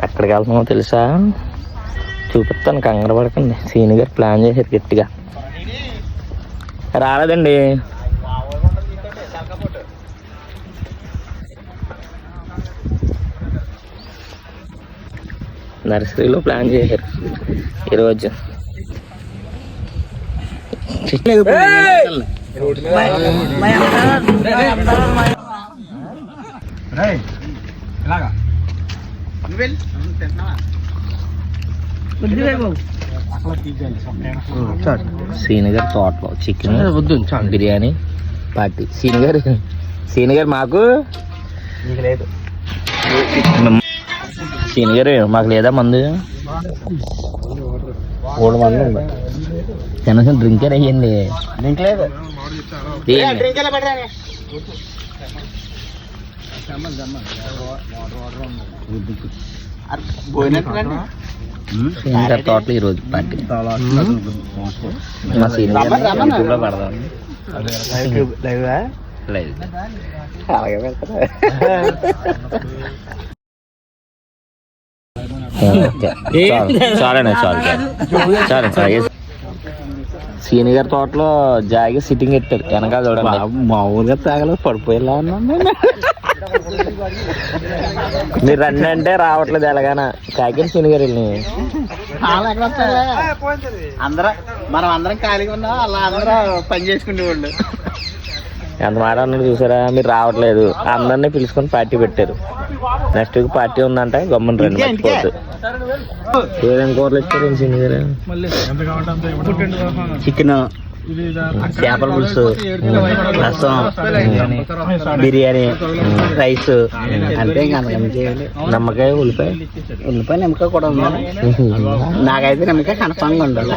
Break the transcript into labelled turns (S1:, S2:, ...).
S1: ఎక్కడికి వెళ్తున్నామో తెలుసా? చూపిస్తాను, కంగారు పడకండి. సీని గారు ప్లాన్ చేశారు గట్టిగా. రాలేదండి. నర్సరీలో ప్లాన్ చేశారు ఈరోజు. సీని గారి తోటలో చికెన్ బిర్యానీ పార్టీ. సీని గారు మాకు లేదు. సీని గారు మాకు లేదా మందు? 3 మంది ఉంది. కనీసం డ్రింకర్ అయ్యండి. డ్రింక్ లేదు. సీని గారి తోటలో ఈరోజు పార్టీ. మా సీని గారు యూట్యూబ్లో పెడదాం. లేదు అలాగే పెడతారా? చాలు. సీని గారి తోటలో జాగి సిట్టింగ్ పెట్టారు. వెనకాల చూడండి. మామూలుగా తాగలేదు, పడిపోయేలా ఉన్నాం. మీరు రండి అంటే రావట్లేదు. ఎలాగైనా కాకిన సీని గారు వెళ్ళి
S2: మనం అందరం ఖాళీగా ఉన్నా అలా అందరూ పని చేసుకునేవాళ్ళు.
S1: ఎంత మాట అన్నది చూసారా? మీరు రావట్లేదు. అందరినీ పిలుచుకొని పార్టీ పెట్టారు. నెక్స్ట్ వీక్ పార్టీ ఉందంటే గమ్మని రండి, మర్చిపోద్దు. ఏదైనా కూరలు ఇచ్చారు సీని గారు?
S2: చికెన్,
S1: చేపల పులుసు, రసం, బిర్యానీ, రైస్,
S2: అంతే. ఇంకా అంతకన్నా చేయాలి.
S1: నిమ్మకాయ, ఉల్లిపాయ
S2: నిమ్మకాయ కూడా ఉండాలి. నాకైతే నిమ్మకాయ కన్ఫామ్గా ఉండాలి.